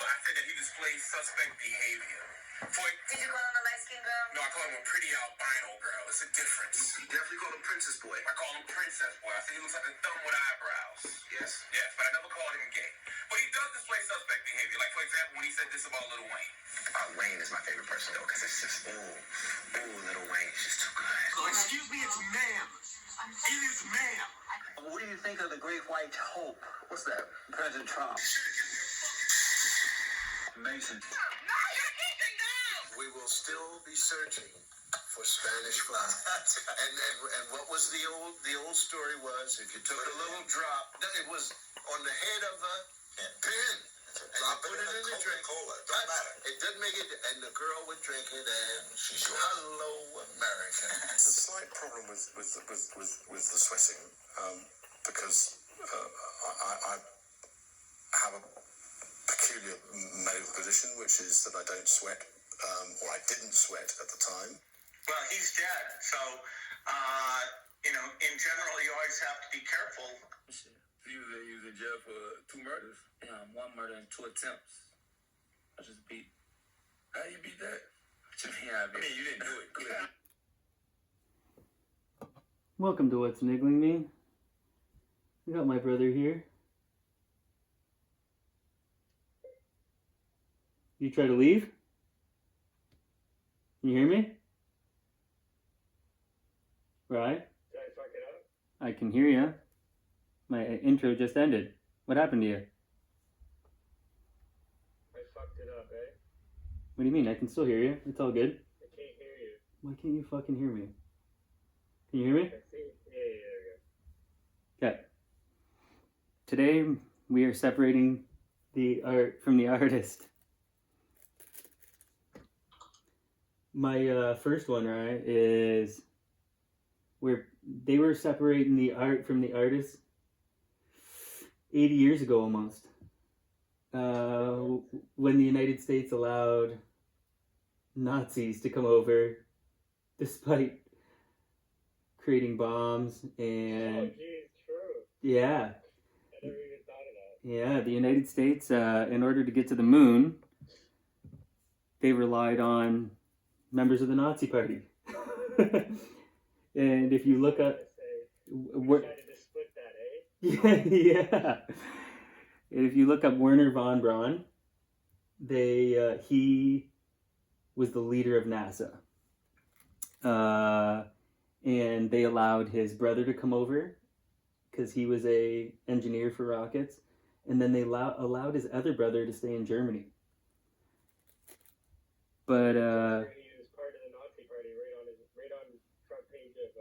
but I said that he displays suspect behavior. Did you call him a light-skinned girl? No, I call him a pretty albino girl. It's a difference. You definitely call him Princess Boy. I call him Princess Boy. I said he looks like a thumb with eyebrows. Yes. Yes, but I never called him gay. But he does display suspect behavior. Like, for example, when he said this about Lil Wayne. Wayne is my favorite person, though, because it's just, Lil Wayne is just too good. Oh, excuse me, it's ma'am. It is ma'am. What do you think of the Great White Hope? What's that? President Trump. Mason. No, you need to know! We will still be searching for Spanish fly. and what was the old story was if you took a little drop, it was on the head of a pin. And you put it in the drink. Cola. It doesn't matter. It doesn't make it. And the girl would drink it, and she said, "Hello, America." There's a slight problem with the sweating because I have a peculiar medical condition, which is that I don't sweat, or I didn't sweat at the time. Well, he's dead, so in general, you always have to be careful. He was in jail for 2 murders? Yeah, 1 murder and 2 attempts. I just beat. How you beat that? Yeah, I mean, you didn't do it. Clearly. Welcome to What's Niggling Me. We got my brother here. You try to leave? Can you hear me? Right? Did I fuck it up? I can hear you. My intro just ended. What happened to you? I fucked it up, eh? What do you mean? I can still hear you. It's all good. I can't hear you. Why can't you fucking hear me? Can you hear me? I see. Yeah, there we go. Okay. Today we are separating the art from the artist. My first one, right, is where they were separating the art from the artist 80 years ago almost. When the United States allowed Nazis to come over despite creating bombs and... Oh, geez, true. Yeah. I never even thought of that. Yeah, the United States, in order to get to the moon, they relied on members of the Nazi Party. And if you look up... We decided to split that, eh? Yeah. And if you look up Werner von Braun, he was the leader of NASA. And they allowed his brother to come over because he was a engineer for rockets. And then they allowed his other brother to stay in Germany. But, He was part of the Nazi Party right on front page of...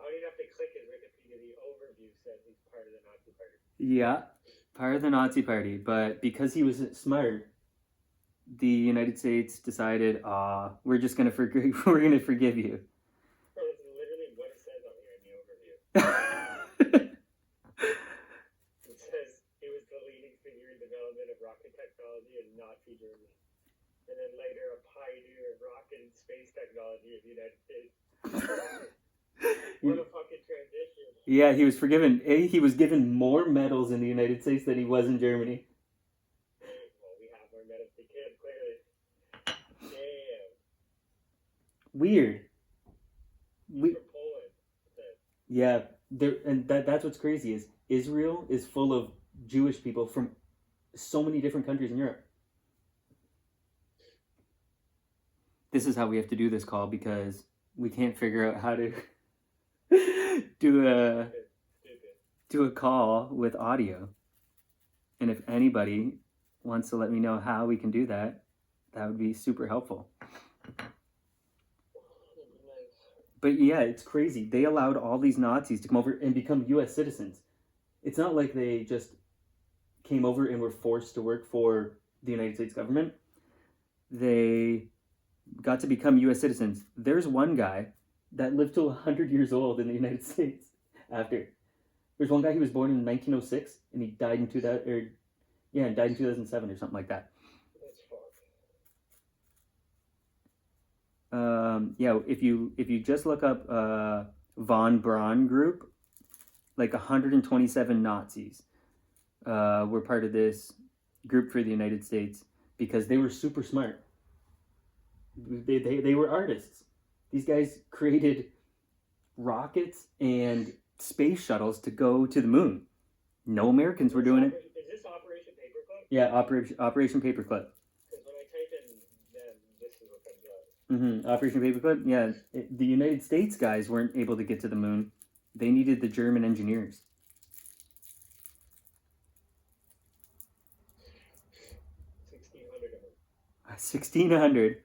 I don't even have to click his Wikipedia. The overview says he's part of the Nazi Party. yeah, part of the Nazi Party. But because he was smart, the United States decided, we're just going to forgive you. That's literally what it says on here in the overview. It says he was the leading figure in development of rocket technology in Nazi Germany. And then later a pioneer of rocket and space technology of the United States. What a fucking transition. Yeah, he was forgiven. He was given more medals in the United States than he was in Germany. Well, we have more medals to give, clearly. Damn. Weird. For Poland. Yeah, that's what's crazy is Israel is full of Jewish people from so many different countries in Europe. This is how we have to do this call because we can't figure out how to do a call with audio. And if anybody wants to let me know how we can do that, that would be super helpful. But yeah, it's crazy. They allowed all these Nazis to come over and become U.S. citizens. It's not like they just came over and were forced to work for the United States government. They got to become U.S. citizens. There's one guy that lived till 100 years old in the United States after. There's one guy, he was born in 1906, and he died in 2007 or something like that. That's fucked. Yeah, if you just look up von Braun group, like 127 Nazis were part of this group for the United States because they were super smart. They were artists. These guys created rockets and space shuttles to go to the moon. No Americans were doing it. Is this Operation Paperclip? Yeah, Operation Paperclip. Because when I type in them, this is what comes up. Operation Paperclip. Yeah, the United States guys weren't able to get to the moon. They needed the German engineers. 1,600 of them. 1,600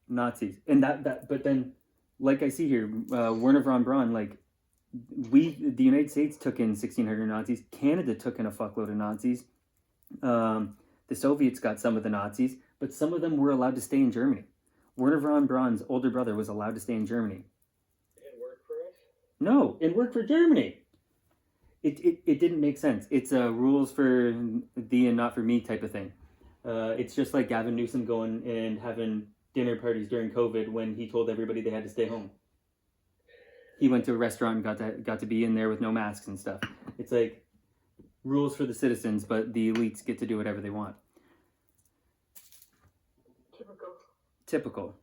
Nazis, and that. But then, like I see here, Werner von Braun, like the United States took in 1,600 Nazis. Canada took in a fuckload of Nazis. The Soviets got some of the Nazis, but some of them were allowed to stay in Germany. Werner von Braun's older brother was allowed to stay in Germany. And work for us? No, and work for Germany. It didn't make sense. It's rules for thee and not for me type of thing. It's just like Gavin Newsom going and having dinner parties during COVID when he told everybody they had to stay home. He went to a restaurant and got to be in there with no masks and stuff. It's like rules for the citizens, but the elites get to do whatever they want. Typical.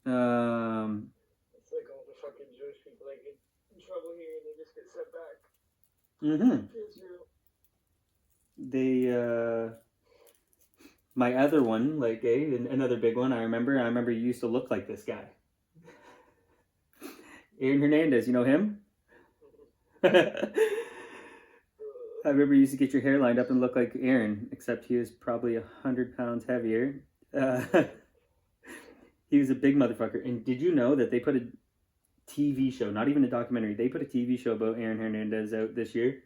It's like all the fucking Jewish people that get in trouble here and they just get sent back. Israel. They my other one, like another big one, I remember you used to look like this guy. Aaron Hernandez, you know him? I remember you used to get your hair lined up and look like Aaron, except he was probably 100 pounds heavier. He was a big motherfucker. And did you know that they put a TV show, not even a documentary, they put a TV show about Aaron Hernandez out this year,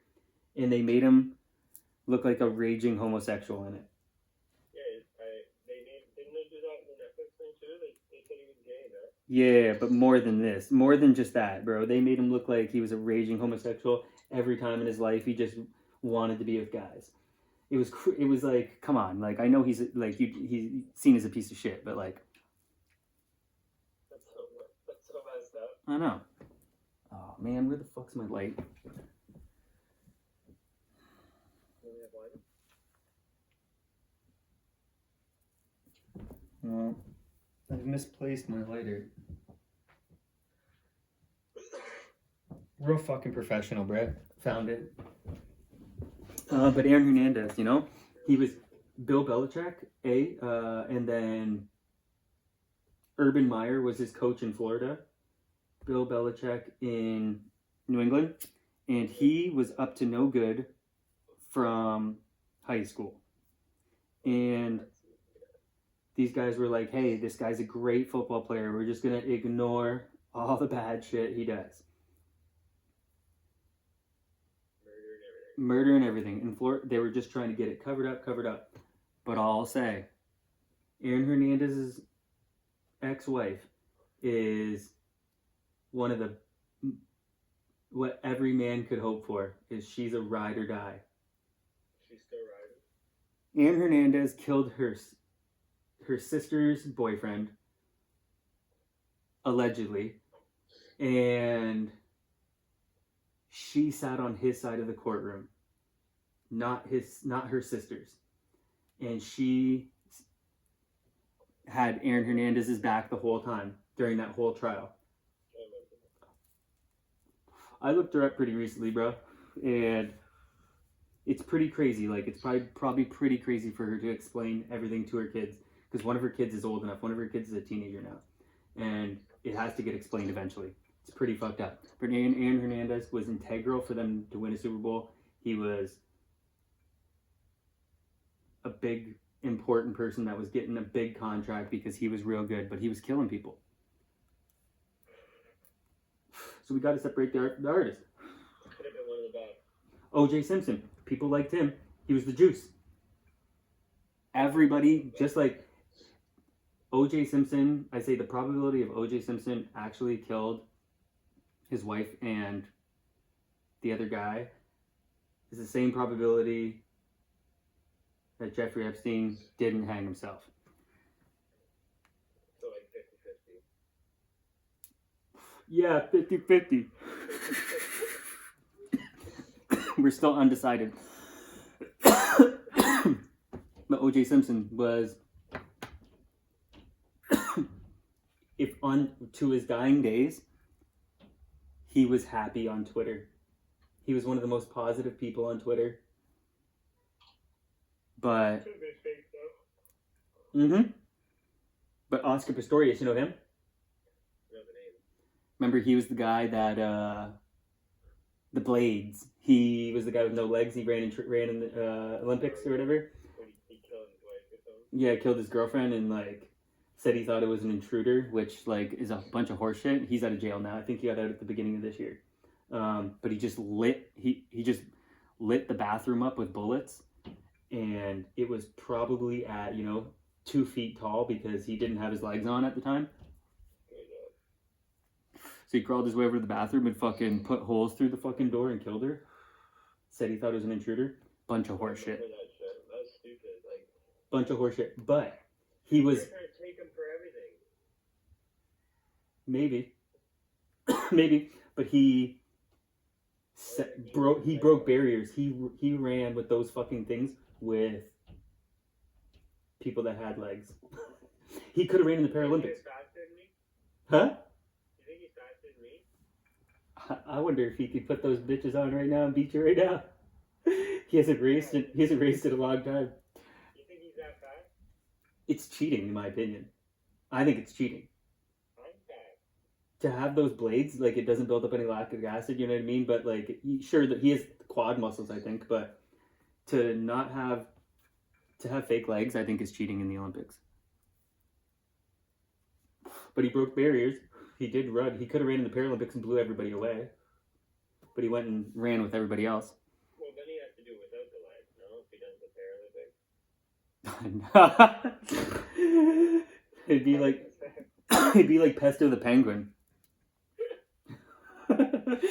and they made him look like a raging homosexual in it. Didn't they do that in the Netflix thing too? They said he was gay, right? Yeah, but more than this. More than just that, bro. They made him look like he was a raging homosexual every time in his life. He just wanted to be with guys. It was like, come on. Like, I know he's like, he's seen as a piece of shit, but like. That's so messed up. I know. Oh, man, where the fuck's my light? Well, I've misplaced my lighter. Real fucking professional, Brett. Found it. But Aaron Hernandez, you know, he was Bill Belichick, and then Urban Meyer was his coach in Florida. Bill Belichick in New England, and he was up to no good from high school. And these guys were like, hey, this guy's a great football player. We're just going to ignore all the bad shit he does. Murder and everything. In Florida, they were just trying to get it covered up. But I'll say, Aaron Hernandez's ex-wife is one of what every man could hope for, is she's a ride or die. She's still riding. Aaron Hernandez killed her sister's boyfriend, allegedly, and she sat on his side of the courtroom, not her sister's, and she had Aaron Hernandez's back the whole time during that whole trial. I looked her up pretty recently, bro, and it's pretty crazy. Like, it's probably pretty crazy for her to explain everything to her kids, because one of her kids is old enough. One of her kids is a teenager now, and it has to get explained eventually. It's pretty fucked up. But Aaron Hernandez was integral for them to win a Super Bowl. He was a big, important person that was getting a big contract because he was real good, but he was killing people. So we got to separate the artist. Could have been one of the bad. O.J. Simpson. People liked him. He was the juice. Everybody, just like O.J. Simpson, I say the probability of O.J. Simpson actually killed his wife and the other guy is the same probability that Jeffrey Epstein didn't hang himself. So like 50-50. Yeah, 50-50. we're still undecided. But O.J. Simpson was, if on to his dying days, he was happy on Twitter. He was one of the most positive people on Twitter. But but Oscar Pistorius, you know him? Remember, he was the guy that the Blades. He was the guy with no legs. He ran in the Olympics or whatever. He killed his wife or something. Yeah, killed his girlfriend and like said he thought it was an intruder, which like is a bunch of horseshit. He's out of jail now. I think he got out at the beginning of this year. But he just lit the bathroom up with bullets, and it was probably at 2 feet tall because he didn't have his legs on at the time. So he crawled his way over to the bathroom and fucking put holes through the fucking door and killed her. Said he thought it was an intruder. Bunch of horseshit. That's stupid. Like, Bunch of horseshit. But he was they're trying to take him for everything. maybe, but he broke barriers. He ran with those fucking things with people that had legs. He could have ran in the Paralympics. Faster than me? Huh? You think he's faster than me? I wonder if he could put those bitches on right now and beat you right now. He hasn't raced in a long time. You think he's that fast? It's cheating, in my opinion. I think it's cheating. I'm fast. To have those blades, like, it doesn't build up any lactic acid, you know what I mean? But, like, sure, that he has quad muscles, I think, but to have fake legs, I think is cheating in the Olympics. But he broke barriers. He did run. He could have ran in the Paralympics and blew everybody away. But he went and ran with everybody else. Well, then he has to do it without the legs, no? If he does the Paralympics. It'd be like Pesto the Penguin. He's got arms?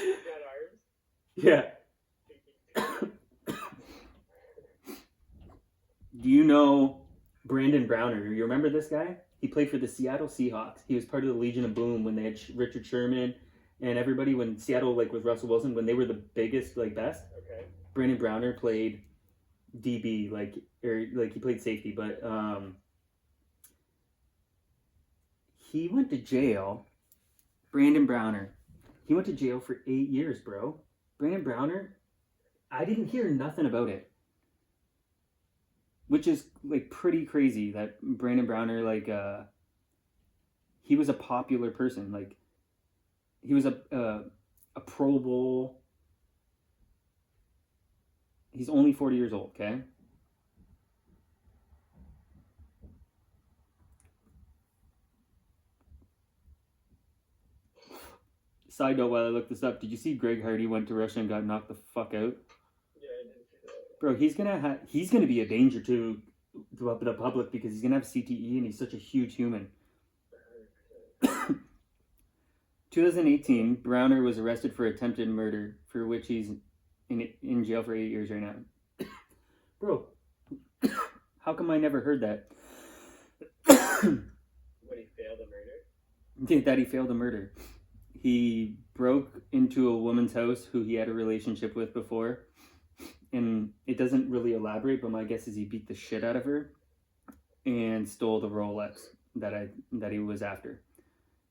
Yeah. Do you know Brandon Browner? You remember this guy? He played for the Seattle Seahawks. He was part of the Legion of Boom when they had Richard Sherman and everybody, when Seattle, like, with Russell Wilson, when they were the biggest, like, best. Okay. Brandon Browner played DB, he played safety, but he went to jail. Brandon Browner. He went to jail for 8 years, bro. Brandon Browner, I didn't hear nothing about it. Which is, like, pretty crazy that Brandon Browner, like, he was a popular person. Like, he was a Pro Bowl. He's only 40 years old, okay? Side note, while I looked this up, did you see Greg Hardy went to Russia and got knocked the fuck out? Yeah, I didn't see that. Bro, he's gonna be a danger to the public because he's gonna have CTE and he's such a huge human. 2018, Browner was arrested for attempted murder, for which he's in jail for 8 years right now. Bro, how come I never heard that? When he failed a murder? That he failed a murder. He broke into a woman's house who he had a relationship with before. And it doesn't really elaborate, but my guess is he beat the shit out of her and stole the Rolex that he was after.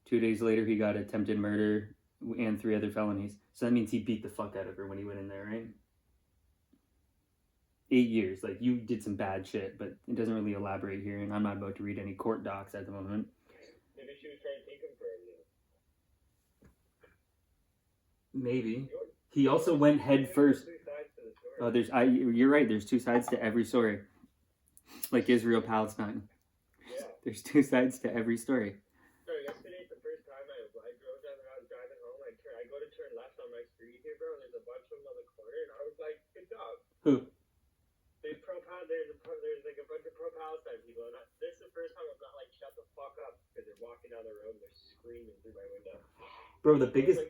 2 days later, he got attempted murder and 3 other felonies. So that means he beat the fuck out of her when he went in there, right? 8 years. Like, you did some bad shit, but it doesn't really elaborate here, and I'm not about to read any court docs at the moment. Maybe she was trying to take him for everything. Maybe. He also went head first. There's 2 sides to the story. You're right, there's 2 sides to every story. Like Israel, Palestine. Yeah. There's 2 sides to every story. So yesterday, the first time I drove down and I was driving home, I go to turn left on my street here, bro, and there's a bunch of them on the corner, and I was like, good job. Who? There's like a bunch of pro-Palestine people, and this is the first time I'm not like, shut the fuck up, because they're walking down the road and they're screaming through my window. Bro, the biggest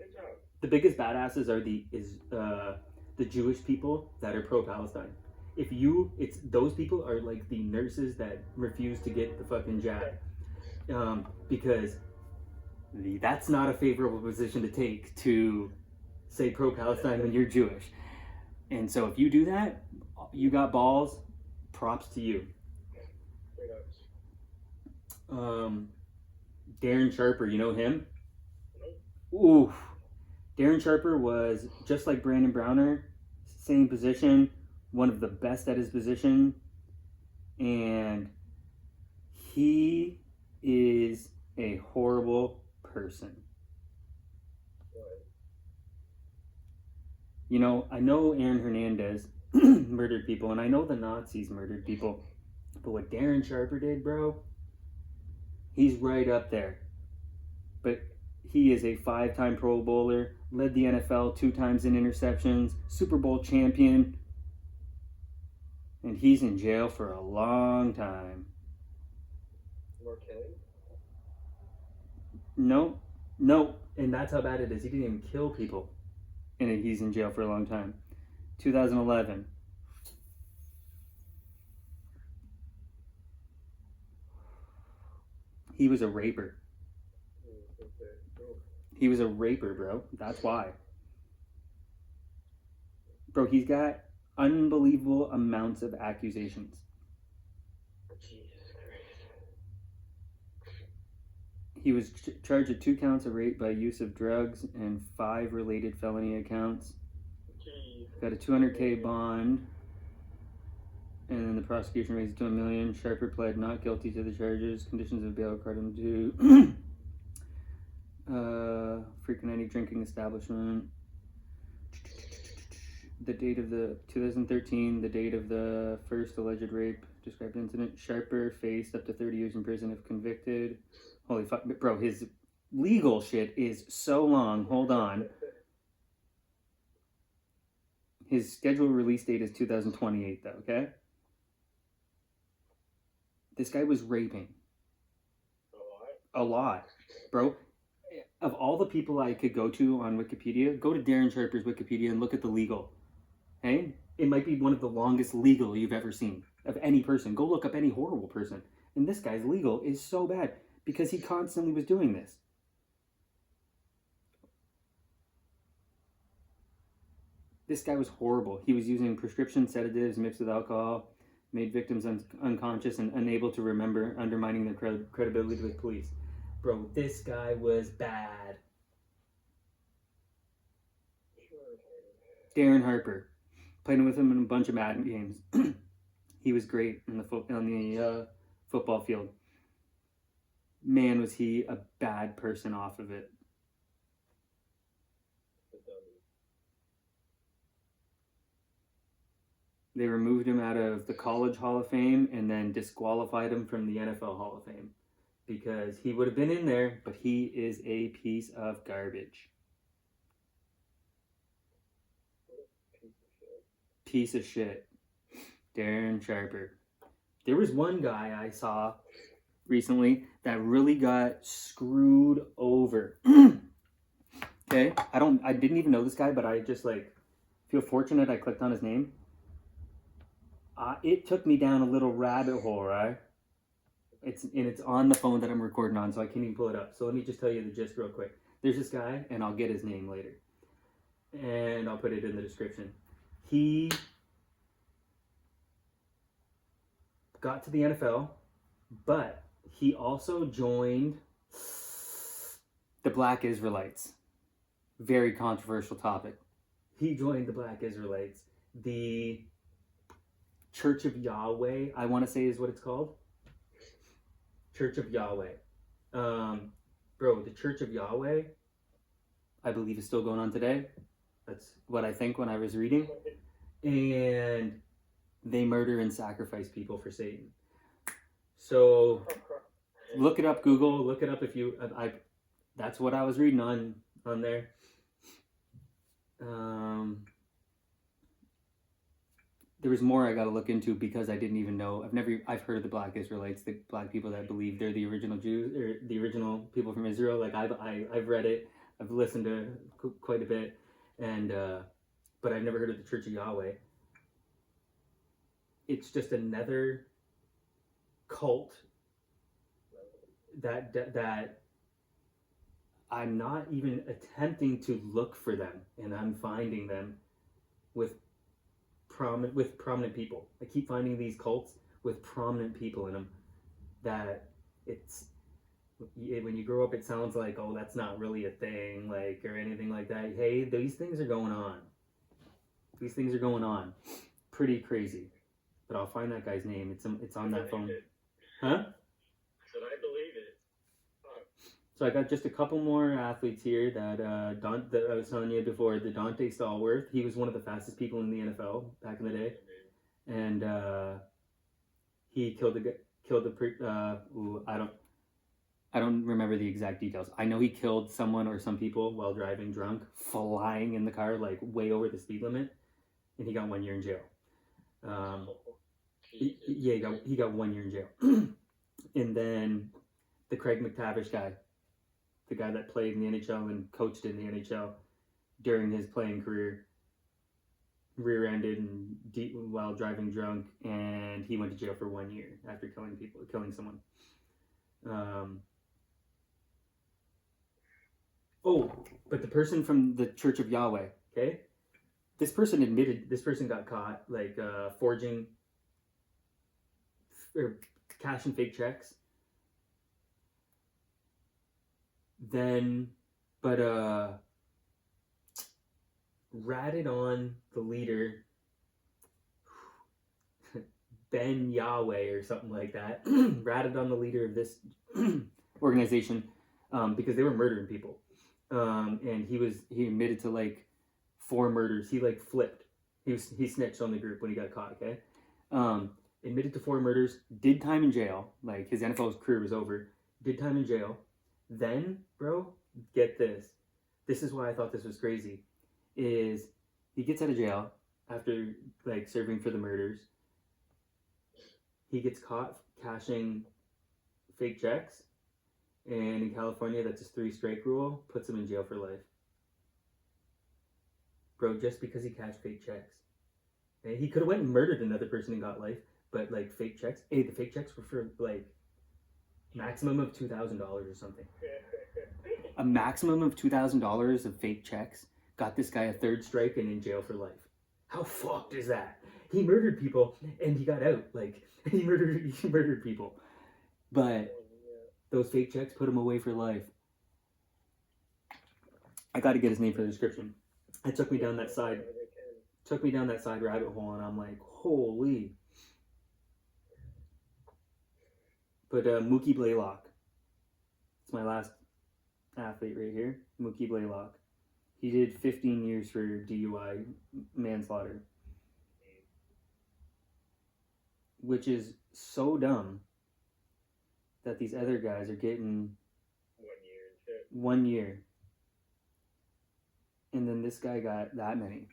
Good job. the biggest badasses are the Jewish people that are pro-Palestine. Those people are like the nurses that refuse to get the fucking jab, because that's not a favorable position to take, to say pro-Palestine when you're Jewish. And so if you do that, you got balls, props to you. Darren Sharper, you know him? Ooh. Darren Sharper was just like Brandon Browner, same position, one of the best at his position, and he is a horrible person. You know, I know Aaron Hernandez murdered people, and I know the Nazis murdered people, but what Darren Sharper did, bro, he's right up there. But he is a 5-time Pro Bowler, led the NFL 2 times in interceptions, Super Bowl champion, and he's in jail for a long time. More killing? No, and that's how bad it is. He didn't even kill people, and he's in jail for a long time. 2011. He was a raper. He was a raper, bro. That's why. Bro, he's got unbelievable amounts of accusations. Jesus Christ. He was charged with 2 counts of rape by use of drugs and 5 related felony accounts. Got a $200K bond. And then the prosecution raised it to $1 million. Sharper pled not guilty to the charges. Conditions of bail required him to frequent any drinking establishment. The date of the 2013, the date of the first alleged rape described incident. Sharper faced up to 30 years in prison if convicted. Holy fuck, bro, his legal shit is so long. Hold on. His scheduled release date is 2028 though, okay? This guy was raping. A lot. Bro, of all the people I could go to on Wikipedia, go to Darren Sharper's Wikipedia and look at the legal. Hey? It might be one of the longest legal you've ever seen of any person. Go look up any horrible person. And this guy's legal is so bad because he constantly was doing this. This guy was horrible. He was using prescription sedatives mixed with alcohol, made victims unconscious and unable to remember, undermining their credibility with police. Bro, this guy was bad. Darren Harper. Played with him in a bunch of Madden games. He was great on the football field. Man, was he a bad person off of it. They removed him out of the College Hall of Fame and then disqualified him from the NFL Hall of Fame because he would have been in there, but he is a piece of garbage. Piece of shit. Darren Sharper. There was one guy I saw recently that really got screwed over. Okay? I didn't even know this guy, but I just feel fortunate I clicked on his name. It took me down a little rabbit hole, right? It's on the phone that I'm recording on, so I can't even pull it up. So let me just tell you the gist real quick. There's this guy, and I'll get his name later. And I'll put it in the description. He got to the NFL, but he also joined the Black Israelites. Very controversial topic. He joined the Black Israelites. The Church of Yahweh, I want to say is what it's called. Church of Yahweh. Bro, the Church of Yahweh, I believe is still going on today. That's what I think when I was reading. And they murder and sacrifice people for Satan. So look it up, Google. Look it up if you... that's what I was reading on there. There was more I got to look into because I didn't even know. I've heard of the Black Israelites, the black people that believe they're the original Jews or the original people from Israel. I've read it. I've listened to quite a bit, and but I've never heard of the Church of Yahweh. It's just another cult that I'm not even attempting to look for them, and I'm finding them with prominent people. I keep finding these cults with prominent people in them that it's when you grow up, it sounds like, oh, that's not really a thing, like, or anything like that. Hey, these things are going on. These things are going on. Pretty crazy. But I'll find that guy's name. It's on that phone. Huh? Should I believe it? So I got just a couple more athletes here that I was telling you before. The Dante Stallworth. He was one of the fastest people in the NFL back in the day, and he I don't remember the exact details. I know he killed someone or some people while driving drunk, flying in the car like way over the speed limit, and he got 1 year in jail. He got 1 year in jail. And then the Craig McTavish guy, the guy that played in the NHL and coached in the NHL during his playing career, rear-ended while driving drunk, and he went to jail for 1 year after killing someone. But the person from the Church of Yahweh, okay? This person got caught like forging or cashing fake checks. Ratted on the leader, Ben Yahweh or something like that. Ratted on the leader of this organization because they were murdering people. And he admitted to like 4 murders. He like flipped. He snitched on the group when he got caught. Okay, admitted to 4 murders. Did time in jail. Like his NFL career was over. Did time in jail. Then, bro, get this. This is why I thought this was crazy. Is he gets out of jail after like serving for the murders. He gets caught cashing fake checks. And in California, that's his 3 strike rule, puts him in jail for life. Bro, just because he cashed fake checks. And he could have went and murdered another person and got life, but like fake checks. Hey, the fake checks were for like maximum of $2,000 or something. A maximum of $2,000 of fake checks got this guy a 3rd strike and in jail for life. How fucked is that? He murdered people and he got out. Like he murdered people, but those fake checks put him away for life. I got to get his name for the description. It took me down that side rabbit hole, and I'm like, holy. But Mookie Blaylock. It's my last athlete right here. Mookie Blaylock. He did 15 years for DUI manslaughter. Which is so dumb that these other guys are getting 1 year. And then this guy got that many.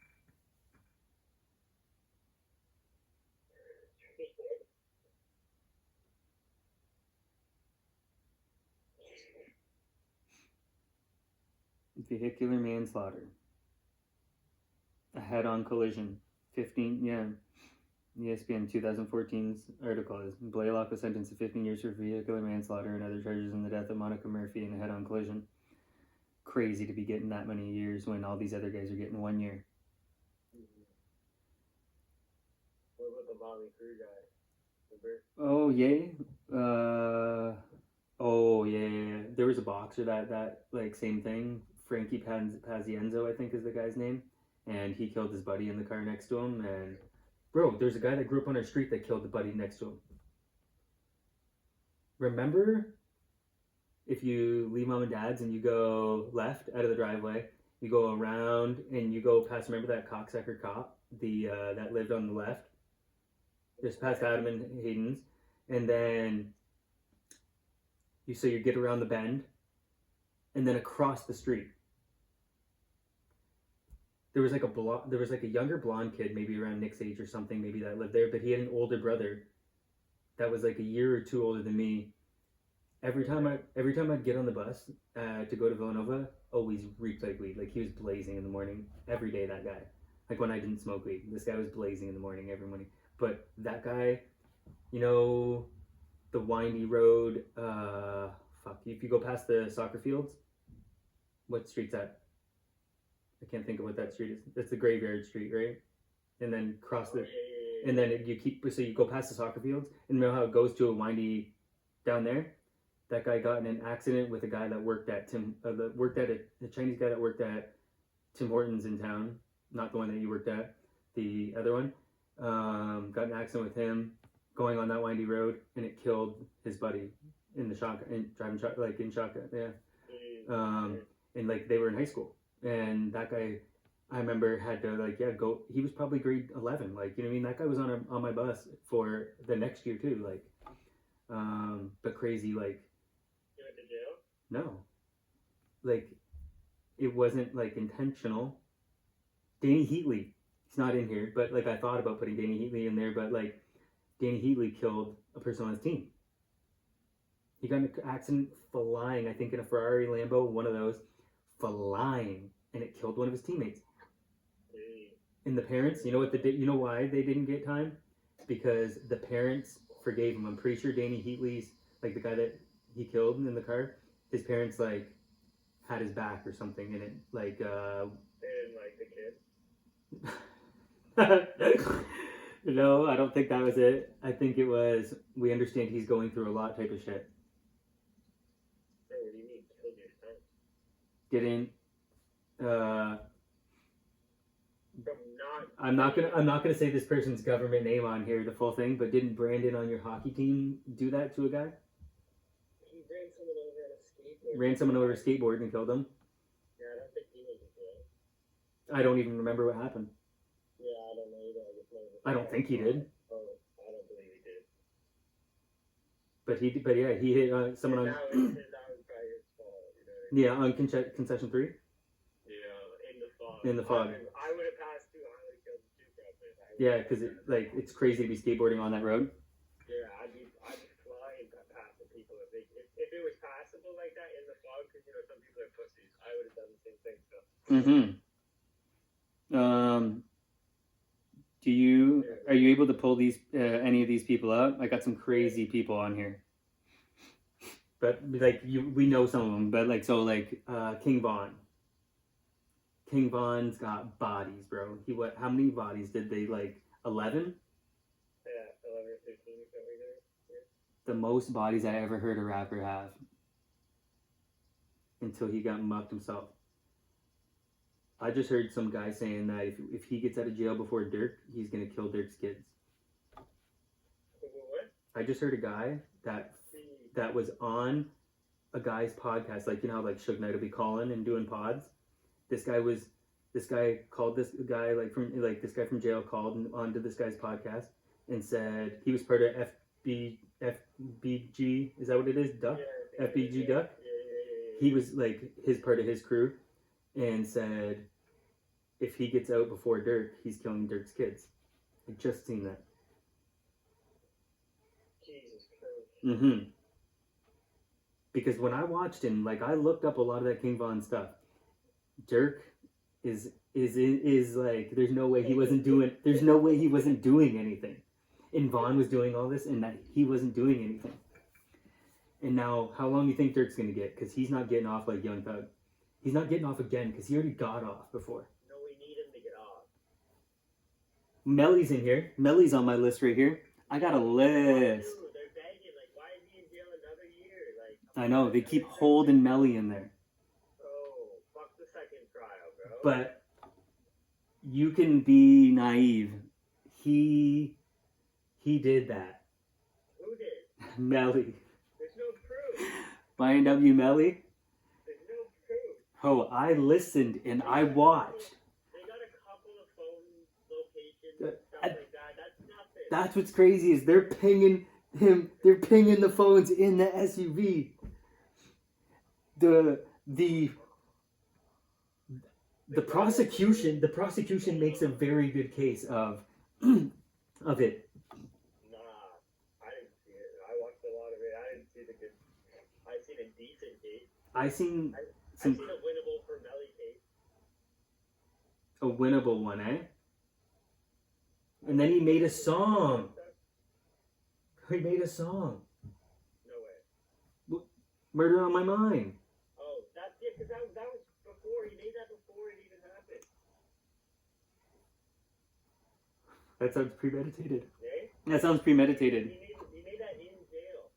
Vehicular manslaughter. A head-on collision. 15, yeah. ESPN 2014's article is Blaylock was sentenced to 15 years for vehicular manslaughter and other charges in the death of Monica Murphy in a head-on collision. Crazy to be getting that many years when all these other guys are getting 1 year. What about the Motley Crue guy? Oh, yeah. Yeah. There was a boxer that like same thing. Frankie Pazienzo, I think is the guy's name. And he killed his buddy in the car next to him. And bro, there's a guy that grew up on our street that killed the buddy next to him. Remember, if you leave mom and dad's and you go left out of the driveway, you go around and you go past, remember that cocksucker cop, that lived on the left? Just past Adam and Hayden's. And then you get around the bend and then across the street. There was like a younger blonde kid, maybe around Nick's age or something, maybe that lived there, but he had an older brother that was like a year or 2 older than me. Every time I'd get on the bus to go to Villanova, always reeked like weed. Like he was blazing in the morning every day. That guy, like when I didn't smoke weed, this guy was blazing in the morning every morning. But that guy, you know, the windy road. If you go past the soccer fields, what street's that? I can't think of what that street is. That's the Graveyard Street, right? and then cross the, yeah. and then you go past the soccer fields, and remember how it goes to a windy down there? That guy got in an accident with a guy that worked at the Chinese guy that worked at Tim Hortons in town, not the one that you worked at, the other one. Got in an accident with him going on that windy road, and it killed his buddy in the shotgun, in shotgun, yeah. And like they were in high school, and that guy, I remember, had to go. He was probably grade 11, like, you know what I mean. That guy was on my bus for the next year too, like, but crazy, like. You went to jail? No, like, it wasn't like intentional. Danny Heatley, he's not in here, but like I thought about putting Danny Heatley in there, but like Danny Heatley killed a person on his team. He got in an accident flying, I think in a Ferrari Lambo, one of those, flying, and it killed one of his teammates. And the parents, you know why they didn't get time? Because the parents forgave him. I'm pretty sure Danny Heatley's, like the guy that he killed in the car, his parents like had his back or something, and it like They didn't like the kid? No, I don't think that was it. I think it was, we understand he's going through a lot type of shit. What do you mean, killed your son? Didn't I'm not gonna say this person's government name on here, the full thing, but didn't Brandon on your hockey team do that to a guy? He ran someone over on a skateboard. Ran someone over a skateboard and killed him? Yeah, I don't think he was a kid. I don't even remember what happened. Yeah, I don't know either. I don't think he did. Oh, I don't believe he did. But yeah, he hit someone on. That was probably his fault. You know what I mean? Yeah, on concession 3. Yeah, in the fog. In the fog. I would have passed too. I would have killed him too, probably. Yeah, because it's crazy to be skateboarding on that road. Yeah, I'd be flying past the people. If it was passable like that in the fog, because some people are pussies, I would have done the same thing. So. Are you able to pull these any of these people out? I got some crazy people on here, but like we know some of them. But like King Von. King Von's got bodies, bro. How many bodies did they 11? Yeah, 11 or 15 something there. The most bodies I ever heard a rapper have. Until he got mucked himself. I just heard some guy saying that if he gets out of jail before Dirk, he's gonna kill Dirk's kids. What? I just heard a guy that was on a guy's podcast, like how like Suge Knight will be calling and doing pods. This guy called this guy this guy from jail called onto this guy's podcast and said he was part of FBG. Is that what it is? Duck? Yeah, FBG Duck? Yeah. He was like part of his crew. And said, if he gets out before Dirk, he's killing Dirk's kids. I just seen that. Jesus Christ. Because when I watched him, I looked up a lot of that King Von stuff. Dirk is like, there's no way he wasn't doing anything. And Von was doing all this, and that he wasn't doing anything. And now, how long do you think Dirk's gonna get? Because he's not getting off like Young Thug. He's not getting off again because he already got off before. No, we need him to get off. Melly's in here. Melly's on my list right here. I got a list. Dude, they're begging. Why is he in jail another year? I know. They keep holding Melly in there. Oh, fuck the second trial, bro. But you can be naive. He did that. Who did? Melly. There's no proof. Brian W. Melly. No proof. Oh, I listened and I watched. They got a couple of phone locations, stuff like that. That's nothing. That's what's crazy is they're pinging him. They're pinging the phones in the SUV. The prosecution makes a very good case of it. Nah, I didn't see it. I watched a lot of it. I didn't see the good. I seen a decent case. I seen I seen a winnable for Melly case. a winnable one, eh? And then he made a song. He made a song. No way. Murder on My Mind. Oh, that's it. Because that was before. He made that before it even happened. That sounds premeditated. Eh? That sounds premeditated. He made that in jail.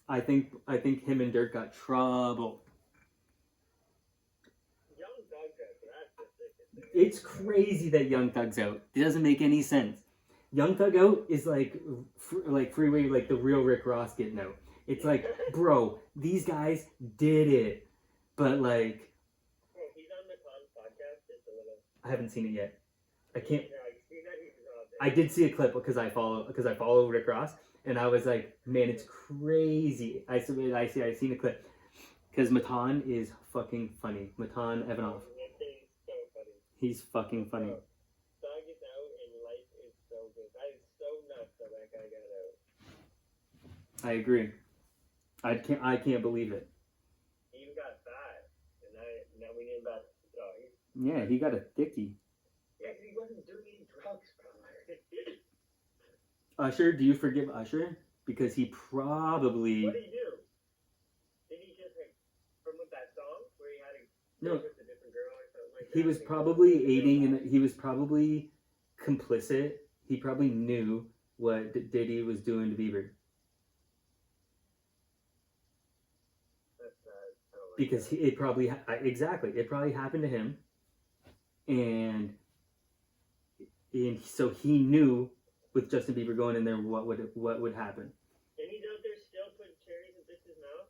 I think him and Dirk got trouble. Young Thug says that's the sickest thing. It's crazy that Young Thug's out. It doesn't make any sense. Young Thug out is like Freeway, like the real Rick Ross getting out. It's like, bro, these guys did it, but like, Oh, he's on the Con podcast. Just a little. I haven't seen it yet. I can't. Yeah, I see that he's on there. I did see a clip because I follow Rick Ross, and I was like, man, it's crazy. I seen a clip because Matan is fucking funny. Matan Evanoff, That thing's so funny. he's fucking funny. Thug is out and life is so good. That is so nuts that that guy got out. I agree. I can't believe it. He even got fat, and now we need about. Yeah, he got a thickie. Yeah, 'cause he wasn't doing any drugs, bro. Usher, do you forgive Usher? Because he probably What did he do? Did he just like from with that song where he had a No. with a different girl or something like that? he was probably aiding and he was probably complicit. He probably knew what Diddy was doing to Bieber That's oh my because God. it probably it probably happened to him, and so he knew with Justin Bieber going in there what would happen. And he's out there still putting cherries in bitches' mouth.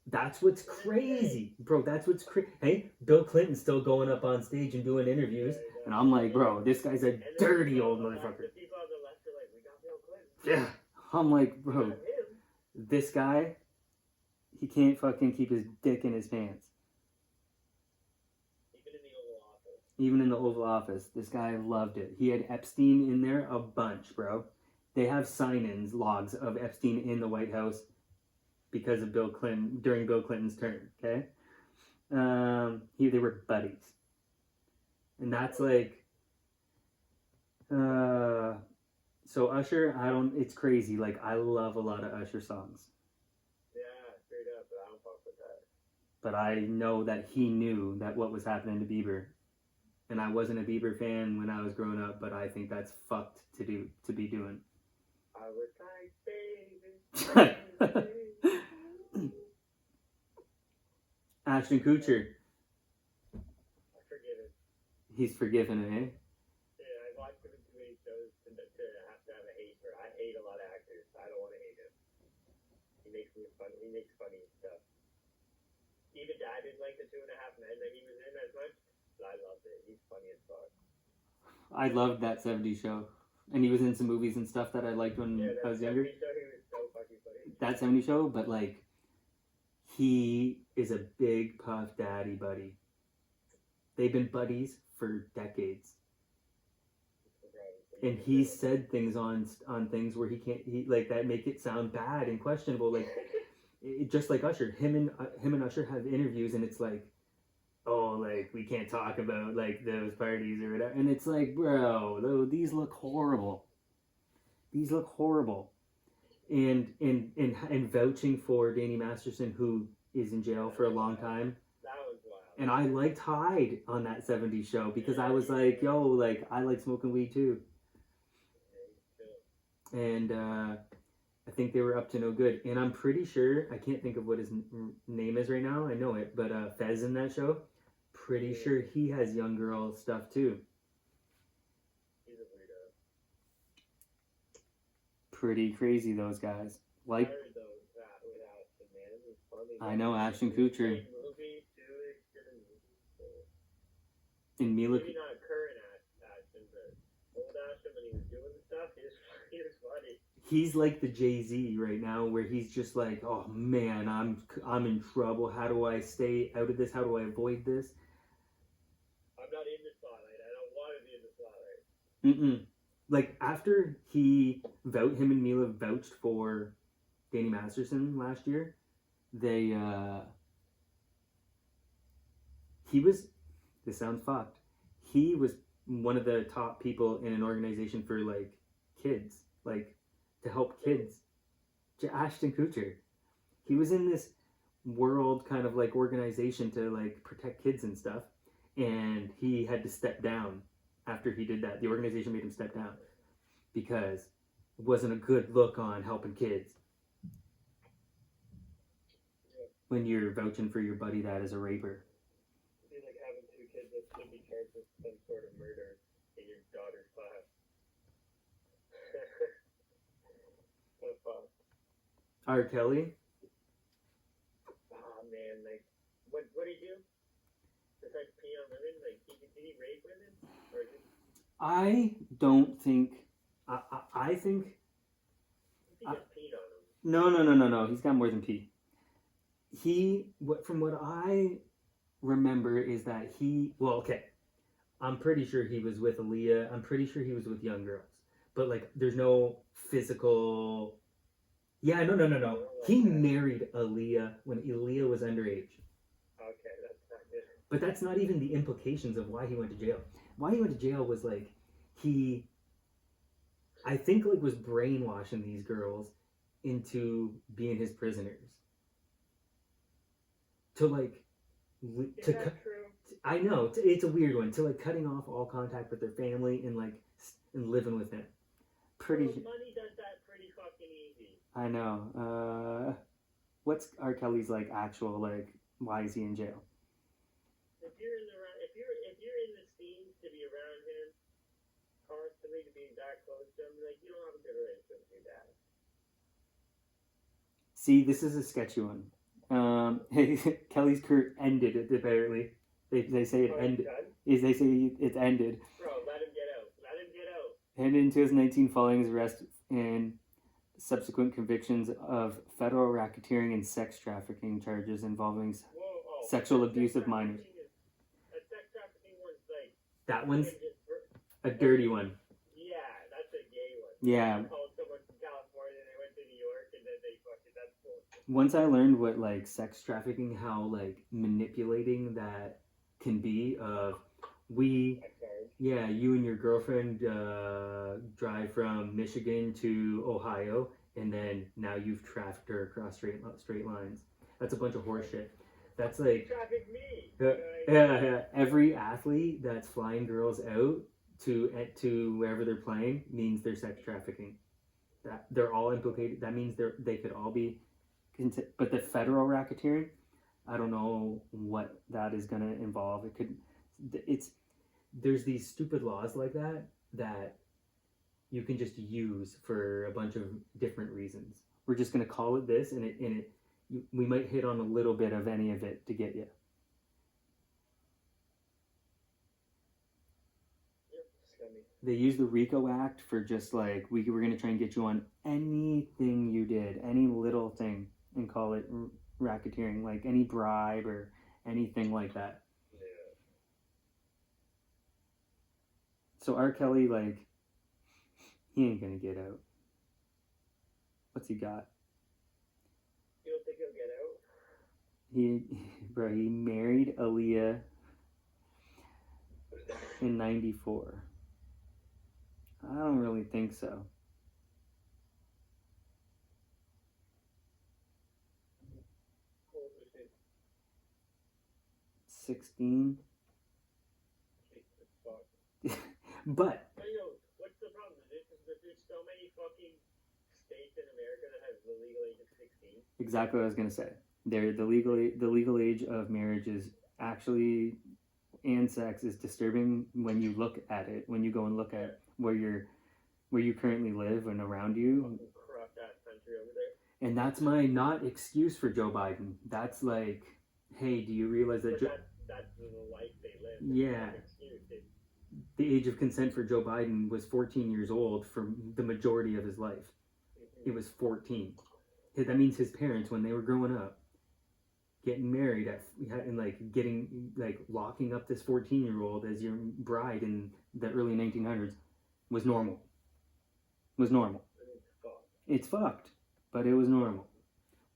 That's what's crazy, bro. That's what's crazy. Hey, Bill Clinton's still going up on stage and doing interviews, and I'm like, bro, this guy's a And then dirty people old on the left- motherfucker. The people on the left are like, we got Bill Clinton. Yeah, I'm like, bro, Not him. this guy, he can't fucking keep his dick in his pants. Even in the Oval Office. Even in the Oval Office, this guy loved it. He had Epstein in there a bunch, bro. They have sign-ins, logs of Epstein in the White House because of Bill Clinton, during Bill Clinton's term, okay? They were buddies. And that's like, so Usher, it's crazy. Like, I love a lot of Usher songs. Yeah, straight up, but I don't fuck with that. But I know that he knew that what was happening to Bieber. And I wasn't a Bieber fan when I was growing up, but I think that's fucked to be doing. I was like, baby. Ashton Kutcher, I forget it. he's forgiven, eh? Yeah, I watched him in too many shows to have a hate for. I hate a lot of actors. I don't want to hate him. He makes me fun. He makes funny stuff. Even I didn't like the 2.5 Men that he was in as much, but I loved it. He's funny as fuck. I loved that 70s show. And he was in some movies and stuff that I liked when Yeah, I was that younger. show, he was so fucking funny. That 70s show, but like, he is a big Puff Daddy buddy. They've been buddies for decades. And he said things on things where he like that make it sound bad and questionable, like just like Usher. Him and Usher have interviews, and it's like, oh, like we can't talk about like those parties or whatever. And it's like, bro, these look horrible. These look horrible. And vouching for Danny Masterson, who is in jail for a long time. That was wild. And I liked Hyde on that 70s show because I was like, yo, like I like smoking weed too. And I think they were up to no good. And I'm pretty sure, I can't think of what his name is right now. I know it, but Fez in that show, pretty sure he has young girl stuff too. He's a weirdo. Pretty crazy, those guys. Like, I heard those with Ashton, man. It was funny. I know Ashton Kutcher Great movie, too. It's good in movies. and Mila. Maybe not current Ashton, but old Ashton when he was doing the stuff, he was funny. He's like the Jay-Z right now, where he's just like, oh man, I'm in trouble. How do I stay out of this? How do I avoid this? I'm not in the spotlight. I don't want to be in the spotlight. Like after him and Mila vouched for Danny Masterson last year, this sounds fucked. He was one of the top people in an organization for like kids, like to help kids. Ashton Kutcher. He was in this world kind of like organization to like protect kids and stuff, and he had to step down after he did that. The organization made him step down because it wasn't a good look on helping kids. When you're vouching for your buddy that is a raper. It'd be like having two kids that should be charged with some sort of murder in your daughter's class. What fuck? R. Kelly? Oh man, like, what did he do? Besides pee on women, like, did he rape women? Or did I don't think. I think. he just peed on them? No. He's got more than pee. From what I remember is that I'm pretty sure he was with Aaliyah. I'm pretty sure he was with young girls. But like, there's no physical. Yeah, no. He married Aaliyah when Aaliyah was underage. Okay, that's not good. But that's not even the implications of why he went to jail. Why he went to jail was like, I think like was brainwashing these girls into being his prisoners. To like, Is that true? I know it's a weird one. To like cutting off all contact with their family and like and living with him. Well, money does that pretty fucking easy. I know. What's R. Kelly's like actual like? Why is he in jail? If you're in the scene to be around him constantly, to be that close to him, like, you don't have a good relationship with your dad. See, this is a sketchy one. Kelly's career ended apparently. They say it ended. They say it's ended. Bro, let him get out. Let him get out. Ended in 2019 following his arrest and subsequent convictions of federal racketeering and sex trafficking charges involving sexual abuse of minors. Sex trafficking one's like... That one's a dirty one. Yeah, that's a gay one. Yeah. I called someone from California, they went to New York, and then they fucking... That's bullshit. Once I learned what like sex trafficking, how like manipulating that can be of you and your girlfriend drive from Michigan to Ohio, and then now you've trafficked her across straight lines. That's a bunch of horse shit. That's like Traffic me. yeah. Every athlete that's flying girls out to wherever they're playing means they're sex trafficking. That they're all implicated. That means they could all be. But the federal racketeering, I don't know what that is going to involve. There's these stupid laws like that you can just use for a bunch of different reasons. We're just going to call it this, and we might hit on a little bit of any of it to get you. They use the RICO Act for just like, we're going to try and get you on anything you did, any little thing, and call it racketeering, like any bribe or anything like that. Yeah. So R. Kelly, like, he ain't going to get out. What's he got? You don't think he'll get out? He married Aaliyah in 94. I don't really think so. How old was he? 16. Jesus fuck. But What's the problem? There's so many fucking states in America that have the legal age of 16. exactly what I was gonna say. The legal age of marriage is actually, and sex is disturbing when you look at it. When you go and look at where you currently live and around you. Fucking corrupt ass country over there. And that's my not excuse for Joe Biden. That's like, hey, do you realize that That's the life they live. Yeah. The age of consent for Joe Biden was 14 years old for the majority of his life. It was 14. That means his parents, when they were growing up, getting married and locking up this 14-year-old as your bride in the early 1900s was normal. It's fucked, but it was normal.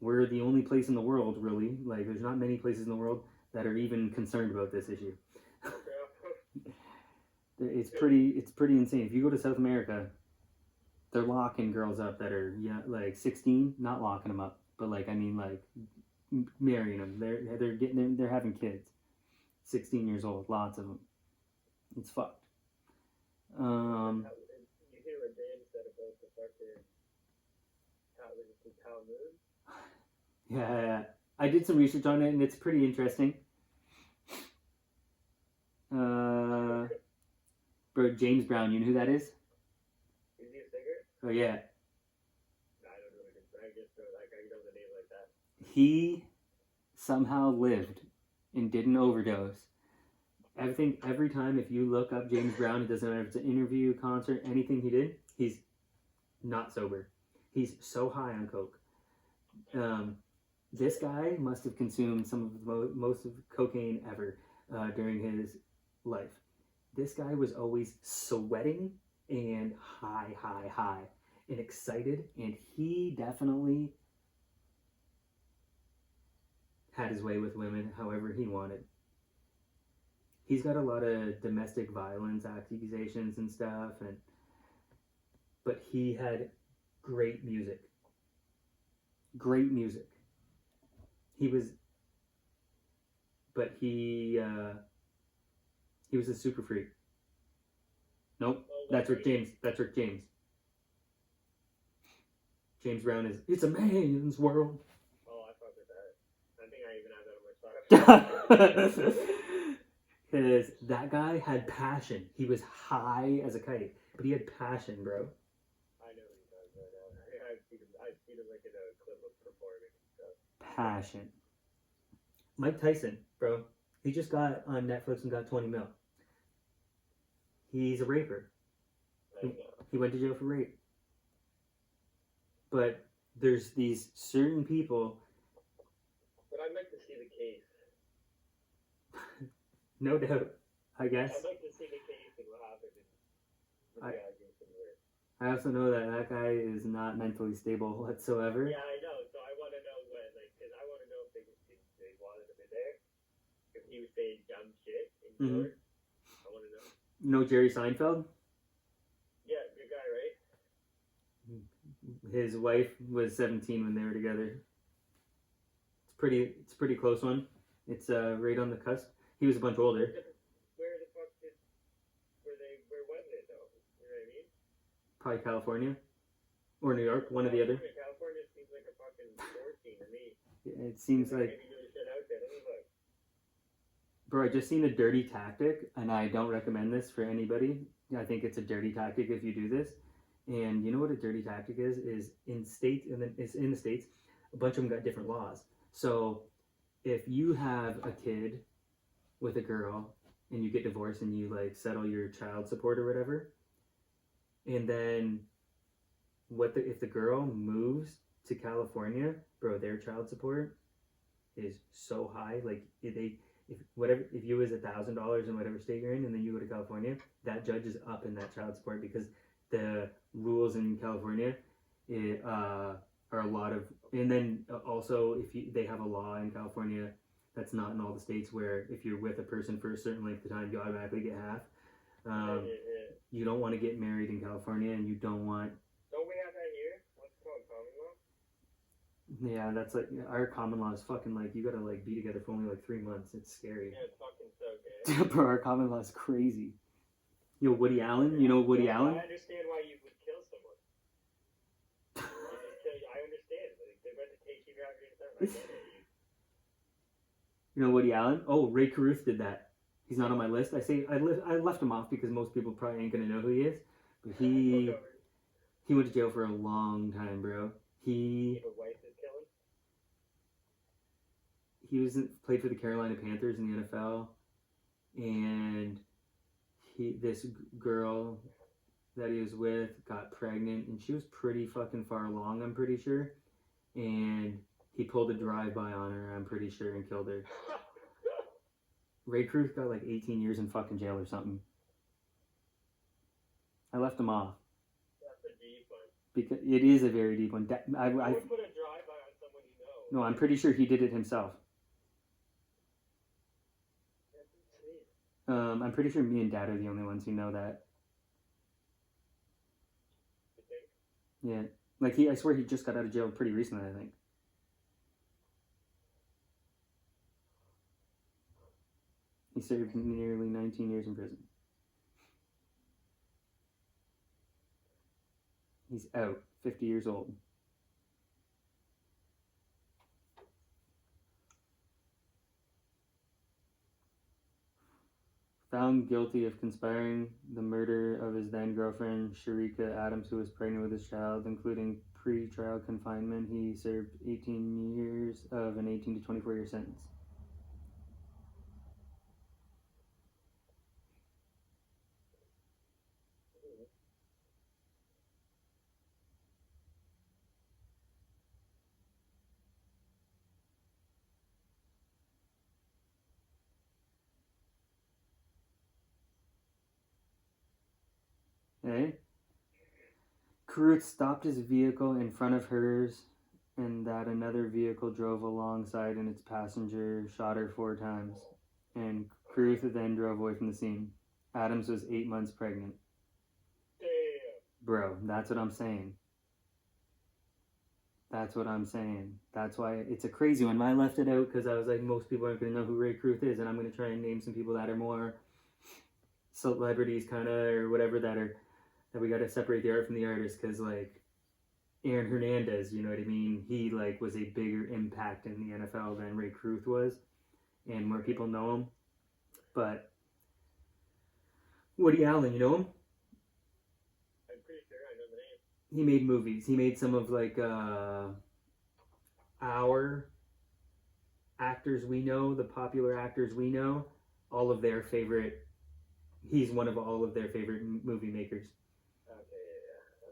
We're the only place in the world, really. Like, there's not many places in the world that are even concerned about this issue. It's pretty insane. If you go to South America, they're locking girls up that are 16, not locking them up, but marrying them. They're having kids. 16 years old, lots of them. It's fucked. in Talmud. Yeah, I did some research on it, and it's pretty interesting. Bro, James Brown, you know who that is? Is he a singer? Oh yeah, No, I don't know. I just know like I know the name like that. he somehow lived and didn't overdose. Every time if you look up James Brown, it doesn't matter if it's an interview, concert, anything he did, he's not sober. He's so high on coke. This guy must have consumed some of the most of cocaine ever during his life. This guy was always sweating and high, and excited, and he definitely had his way with women however he wanted. He's got a lot of domestic violence accusations and stuff, but he had great music. Great music. He was a super freak. Nope, that's Rick James. James Brown is, it's a man's world. Oh, I fuck with that. I think I even have that on my Spotify. Because that guy had passion. He was high as a kite, but he had passion, bro. I know what he does right now. I've seen him like in a clip of performing and stuff. Passion. Mike Tyson, bro. He just got on Netflix and got 20 mil. He's a raper. He went to jail for rape. But there's these certain people. But I'd like to see the case. No doubt, I guess. I'd like to see the case and what happened in the allegations were. I also know that guy is not mentally stable whatsoever. Yeah, I know. So I want to know what, like, because I want to know if they wanted him in there. If he was saying dumb shit in court. I want to know. You know Jerry Seinfeld? Yeah, good guy, right? His wife was 17 when they were together. It's a pretty close one. It's right on the cusp. He was a bunch older. Where the fuck where was it though? You know what I mean? Probably California. Or New York, one or the other. California seems like a fucking sports team to me. It seems like... Maybe doing shit out there. Let me look. Bro, I just seen a dirty tactic, and I don't recommend this for anybody. I think it's a dirty tactic if you do this. And you know what a dirty tactic is? Is in states, and then it's in the States, a bunch of them got different laws. So if you have a kid with a girl and you get divorced and you like settle your child support or whatever, and then if the girl moves to California, bro, their child support is so high. Like if you was $1,000 in whatever state you're in, and then you go to California, that judge is up in that child support because the rules in California are a lot of, and then also they have a law in California that's not in all the states where if you're with a person for a certain length of time, you automatically get half. You don't want to get married in California, and you don't want. Don't we have that here? What's it called, common law? Yeah, that's like our common law is fucking like you gotta like be together for only like 3 months. It's scary. Yeah, it's fucking so good. Bro, our common law is crazy. Yo, Woody Allen. You know Woody Allen? I understand why you would kill someone. I understand. Like, the reputation you have yourself. I get it. You know Woody Allen? Oh, Ray Caruth did that. He's not on my list. I left him off because most people probably ain't gonna know who he is. But he went to jail for a long time, bro. He played for the Carolina Panthers in the NFL, and this girl that he was with got pregnant, and she was pretty fucking far along, I'm pretty sure, and he pulled a drive-by on her, I'm pretty sure, and killed her. Ray Cruz got like 18 years in fucking jail or something. I left him off. That's a deep one. Because it is a very deep one. I would put a drive-by on someone you know. No, I'm pretty sure he did it himself. I'm pretty sure me and Dad are the only ones who know that. You think? Yeah. Like I swear he just got out of jail pretty recently, I think. He served nearly 19 years in prison. He's out, 50 years old. found guilty of conspiring the murder of his then girlfriend Sharika Adams, who was pregnant with his child, including pre-trial confinement. He served 18 years of an 18 to 24-year sentence. Okay. Carruth stopped his vehicle in front of hers, and that another vehicle drove alongside, and its passenger shot her 4 times. And Carruth then drove away from the scene. Adams was 8 months pregnant. Damn. Bro, that's what I'm saying. That's what I'm saying. That's why it's a crazy one. I left it out because I was like, most people aren't going to know who Ray Carruth is, and I'm going to try and name some people that are more celebrities, kind of, or whatever, that we got to separate the art from the artist, because, like, Aaron Hernandez, you know what I mean? He, like, was a bigger impact in the NFL than Ray Carruth was, and more people know him. But Woody Allen, you know him? I'm pretty sure I know the name. He made movies. He made some of, like, our actors we know, the popular actors we know, all of their favorite, he's one of all of their favorite movie makers. Okay,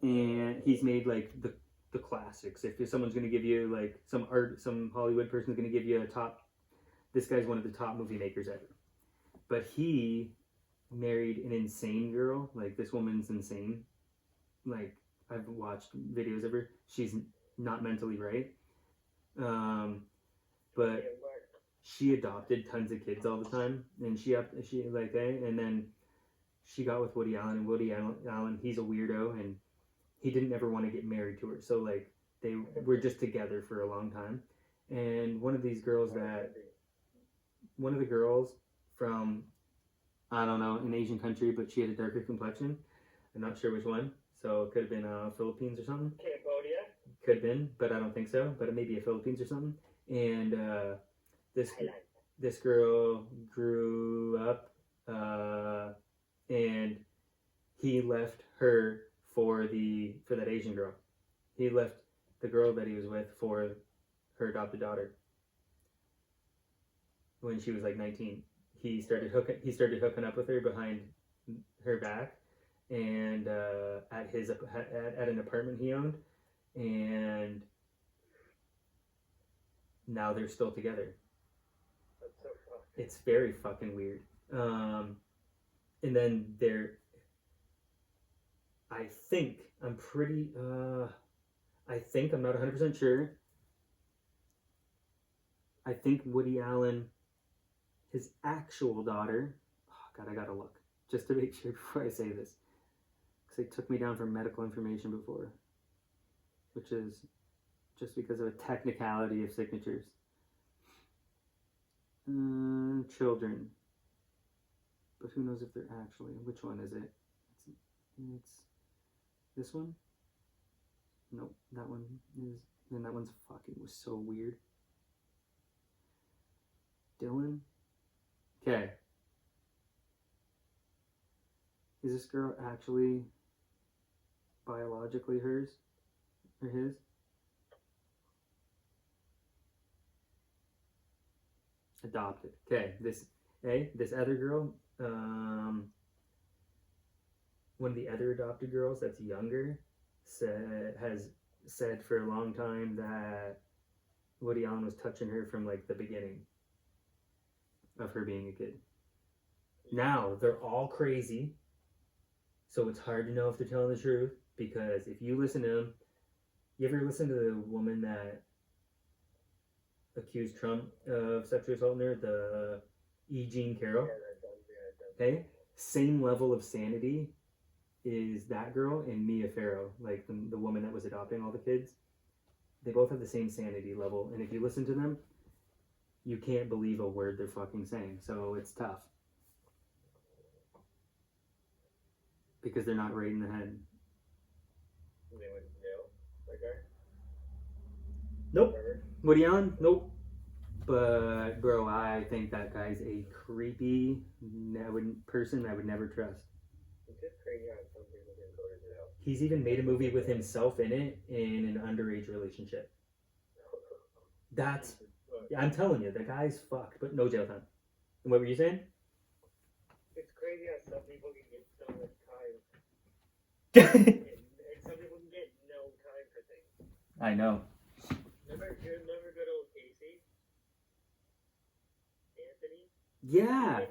yeah. And he's made, like, the classics. If someone's going to give you, like, some Hollywood person's going to give you this guy's one of the top movie makers ever. But he married an insane girl. Like, this woman's insane. Like, I've watched videos of her. She's not mentally right. But she adopted tons of kids all the time. And and then she got with Woody Allen, and Woody Allen, he's a weirdo, and he didn't ever want to get married to her. So, like, they were just together for a long time. And one of the girls from, I don't know, an Asian country, but she had a darker complexion. I'm not sure which one. So it could have been Philippines or something. Cambodia? Could have been, but I don't think so. But it may be a Philippines or something. And this girl grew up, and he left her for that Asian girl. He left the girl that he was with for her adopted daughter. When she was like 19, he started hooking up with her behind her back, and at an apartment he owned, and now they're still together. That's so fucked. It's very fucking weird. And then I'm not 100% sure. I think Woody Allen, his actual daughter, oh God, I gotta look, just to make sure before I say this. Because they took me down for medical information before, which is just because of a technicality of signatures. Children. But who knows if they're actually, which one is it? It's this one? Nope, that one is, and that one's was so weird. Dylan? Okay. Is this girl actually biologically hers? Or his? Adopted. Okay, this other girl, one of the other adopted girls that's younger has said for a long time that Woody Allen was touching her from, like, the beginning of her being a kid. Now, they're all crazy, so it's hard to know if they're telling the truth, because if you listen to them, you ever listen to the woman that accused Trump of sexually assaulting her, the E. Jean Carroll? Okay? Same level of sanity is that girl and Mia Farrow, like the woman that was adopting all the kids. They both have the same sanity level, and if you listen to them, you can't believe a word they're fucking saying, so it's tough. Because they're not right in the head. They went to jail? Okay. Nope. Woody Allen? Nope. But bro, I think that guy's a creepy person I would never trust. It's just crazy how some people can go to jail. He's even made a movie with himself in it in an underage relationship. That's, I'm telling you, the guy's fucked, but no jail time. And what were you saying? It's crazy how some people can get so much time. And some people can get no time for things. I know. Remember good old Casey? Anthony? Yeah.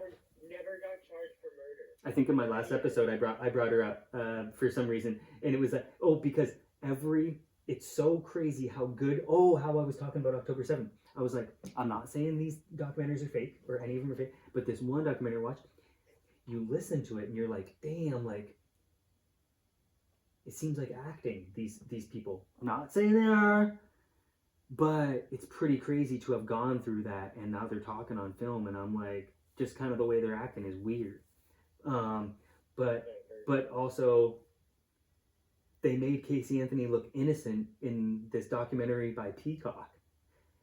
Never got charged for murder. I think in my last episode I brought her up for some reason, and it was like, because it's so crazy how good. Oh, how I was talking about October 7th. I was like, I'm not saying these documentaries are fake or any of them are fake, but this one documentary I watched, you listen to it and you're like, damn, like it seems like acting. These people. I'm not saying they are, but it's pretty crazy to have gone through that, and now they're talking on film, and I'm like, just kind of the way they're acting is weird. But also, they made Casey Anthony look innocent in this documentary by Peacock,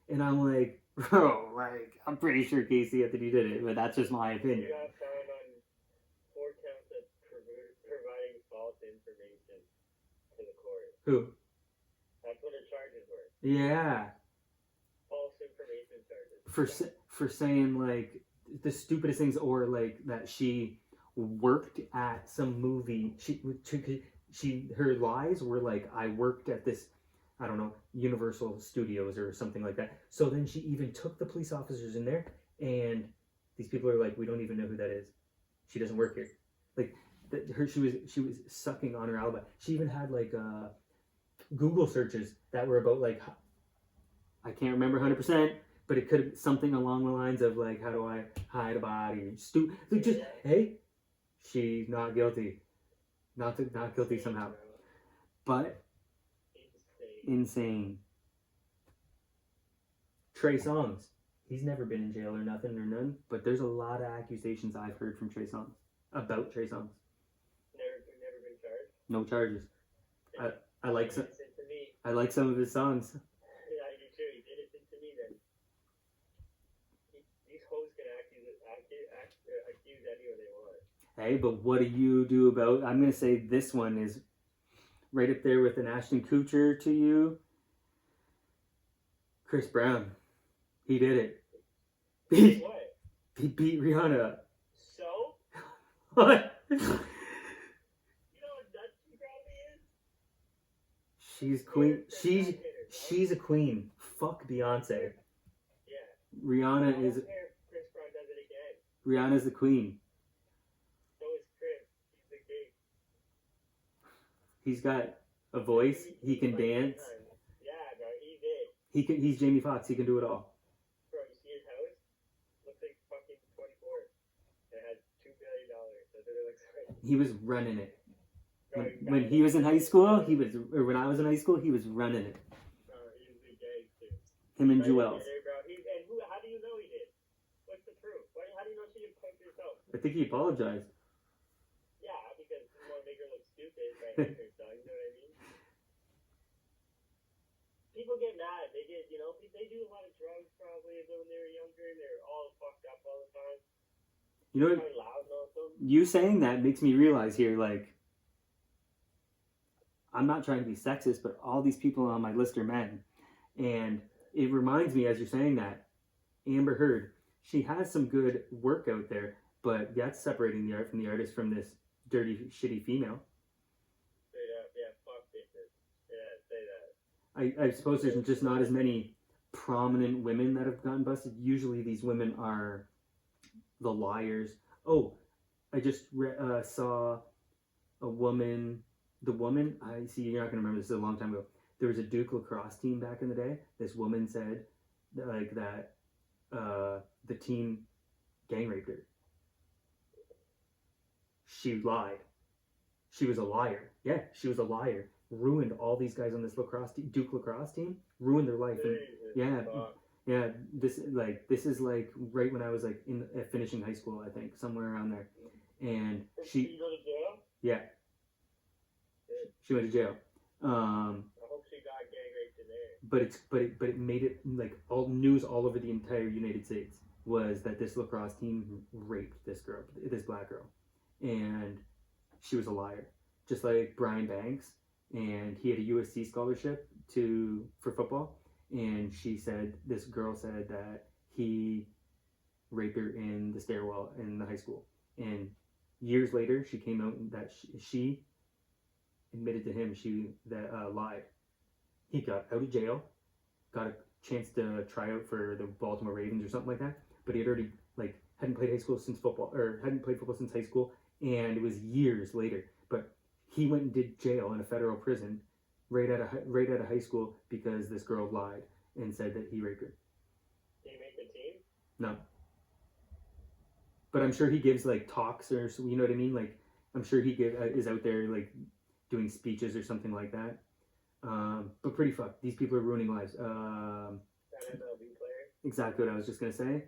and I'm like, bro, like I'm pretty sure Casey Anthony did it, but that's just my opinion. You got found on 4 counts of providing false information to the court. Who? That's what her charges were. Yeah. False information charges. For saying like the stupidest things, or like that she worked at some movie. Her lies were like, I worked at this, I don't know, Universal Studios or something like that. So then she even took the police officers in there, and these people are like, we don't even know who that is. She doesn't work here. Like she was sucking on her alibi. She even had like Google searches that were about like, I can't remember 100%, but it could have something along the lines of like, how do I hide a body? Just hey, she's not guilty. Not guilty somehow. But insane. Trey Songz. He's never been in jail or nothing or none, but there's a lot of accusations I've heard from Trey Songz about Trey Songz. Never been charged? No charges. I like some. Innocent to me. I like some of his songs. Yeah, I do too. He's innocent to me then. These hoes can accuse anyone they want. Hey, but what do you do about? I'm gonna say this one is right up there with an Ashton Kutcher to you. Chris Brown. He did it. What? He beat Rihanna up. So? What? You know what nuts she probably is? She's queen. She's a queen. Fuck Beyonce. Yeah. Rihanna I don't is. care if Chris Brown does it again. Rihanna's the queen. So is Chris. He's the king. He's got a voice. He can dance. Yeah, bro. He's it. He's Jamie Foxx. He can do it all. Bro, you see his house? Looks like fucking 24. It has $2 billion. That's what it looks like. He was running it. Bro, When he was in high school, or when I was in high school, he was running it. He's the gangster. Him and Right Joel. there, bro. How do you know he did? What's the proof? How do you know she didn't punch herself? I think he apologized. Yeah, because you want to make her look stupid by hitting herself. You know what I mean? People get mad. They do a lot of drugs probably when they were younger, and they're all fucked up all the time. You know what? Probably loud and all them. You saying that makes me realize here, like, I'm not trying to be sexist, but all these people on my list are men. And it reminds me, as you're saying that, Amber Heard, she has some good work out there, but that's separating the art from the artist from this dirty, shitty female. Straight up, yeah, fuck bitches. Yeah, say that. I suppose there's just not as many prominent women that have gotten busted. Usually these women are the liars. Oh, I just saw a woman. The woman, I see, you're not going to remember, this is a long time ago. There was a Duke lacrosse team back in the day. This woman said that the team gang raped her. She lied. She was a liar. Yeah, she was a liar. Ruined all these guys on this Duke lacrosse team. Ruined their life. And yeah. This is like right when I was like finishing high school, I think, somewhere around there. And Did she go to jail? yeah, she went to jail. I hope she got gang raped in there. but it made it like all news all over the entire United States was that this lacrosse team raped this black girl, and she was a liar, just like Brian Banks, and he had a USC scholarship for football, and this girl said that he raped her in the stairwell in the high school, and years later she came out that she admitted to him lied. He got out of jail, got a chance to try out for the Baltimore Ravens or something like that, but he had already hadn't played football since high school, and it was years later. But he went and did jail in a federal prison right out of high school because this girl lied and said that he raped her. Did he make the team? No. But I'm sure he gives talks, or you know what I mean. I'm sure he is out there doing speeches or something like that. But pretty fucked. These people are ruining lives. That MLB player? Exactly what I was just gonna say.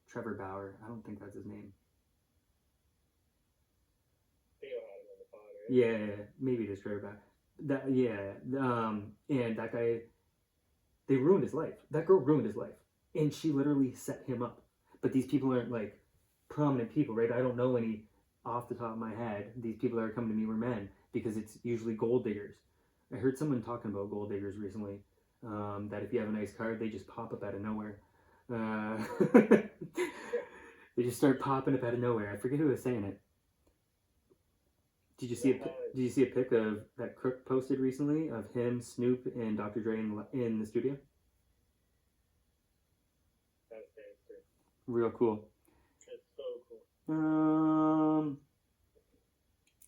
Trevor Bauer. I don't think that's his name. Theo had him on the pod, right? Yeah, maybe it is Trevor Bauer. And that guy, they ruined his life. That girl ruined his life, and she literally set him up. But these people aren't prominent people, right? I don't know any off the top of my head. These people that are coming to me were men, because it's usually gold diggers. I heard someone talking about gold diggers recently, that if you have a nice card, they just pop up out of nowhere. They just start popping up out of nowhere. I forget who was saying it. Did you see a pic of that Crook posted recently of him, Snoop, and Dr. Dre in the studio? That's gangster. Real cool. That's so cool.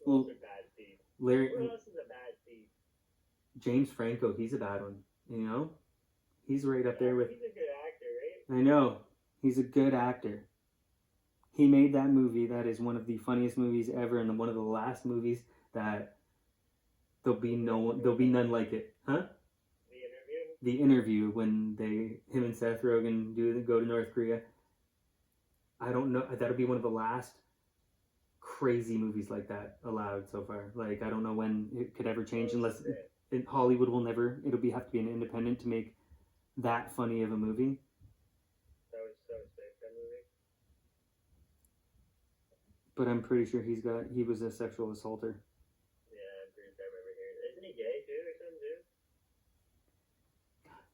Well, Those are bad thief. Larry, Who else is a bad thief? James Franco, he's a bad one. You know, he's right up there with. He's a good actor, right? I know, he's a good actor. He made that movie that is one of the funniest movies ever, and one of the last movies that there'll be none like it, huh? The Interview. The Interview, when him and Seth Rogen go to North Korea. I don't know. That'll be one of the last crazy movies like that allowed so far. I don't know when it could ever change, unless Hollywood will never. Have to be an independent to make that funny of a movie. That was so sick, that movie. But I'm pretty sure he was a sexual assaulter. Yeah, I'm pretty sure I remember hearing it. Isn't he gay too or something too?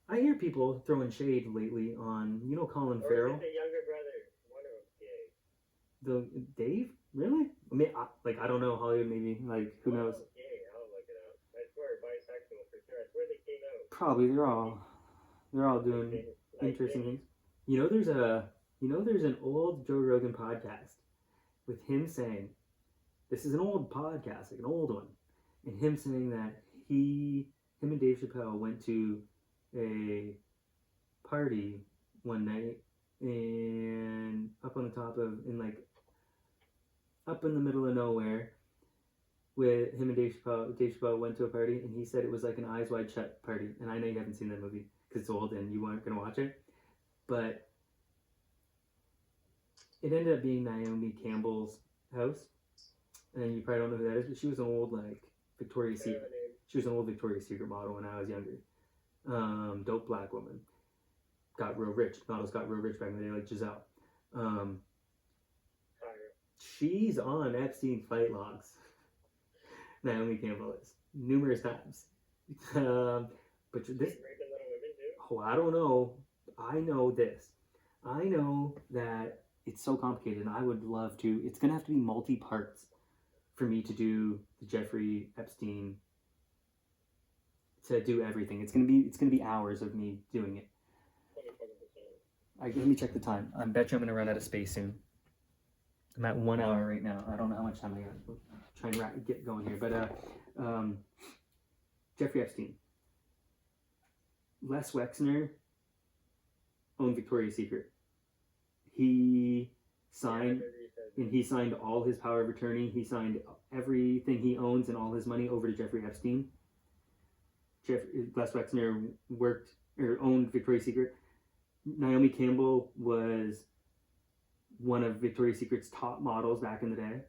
I hear people throwing shade lately on, Colin Or Farrell. is it the younger brother? One of them's gay. Dave? Really? I mean, I don't know, Hollywood maybe. Who knows? One of them's gay. I'll look it up. I swear, bisexual for sure. I swear they came out. Probably they're all doing interesting things. There's an old Joe Rogan podcast with him saying, this is an old podcast, an old one, and him saying that him and Dave Chappelle went to a party one night and up in the middle of nowhere with him and Dave Chappelle went to a party, and he said it was like an Eyes Wide Shut party. And I know you haven't seen that movie because it's old and you weren't going to watch it, but it ended up being Naomi Campbell's house, and you probably don't know who that is, but she was an old Victoria's Secret. She was an old Victoria's Secret model when I was younger. Dope black woman. Got real rich. Models got real rich back in the day, like Giselle. She's on Epstein flight logs. Naomi Campbell is numerous times. But this. Oh, I don't know. I know this. I know that it's so complicated, and I would love to. It's gonna have to be multi-parts for me to do the Jeffrey Epstein. To do everything, it's gonna be hours of me doing it. Let me check the time. I bet you I'm gonna run out of space soon. I'm at 1 hour right now. I don't know how much time I got. We'll try and get going here, but Jeffrey Epstein. Les Wexner owned Victoria's Secret. He signed all his power of attorney. He signed everything he owns and all his money over to Jeffrey Epstein. Les Wexner owned Victoria's Secret. Naomi Campbell was one of Victoria's Secret's top models back in the day.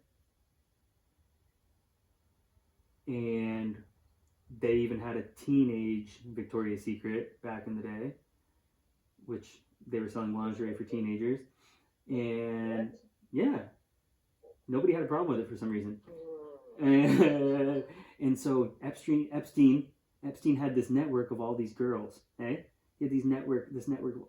And They even had a teenage Victoria's Secret back in the day, which they were selling lingerie for teenagers. And yeah, nobody had a problem with it for some reason. And so Epstein had this network of all these girls. Eh? He had this network of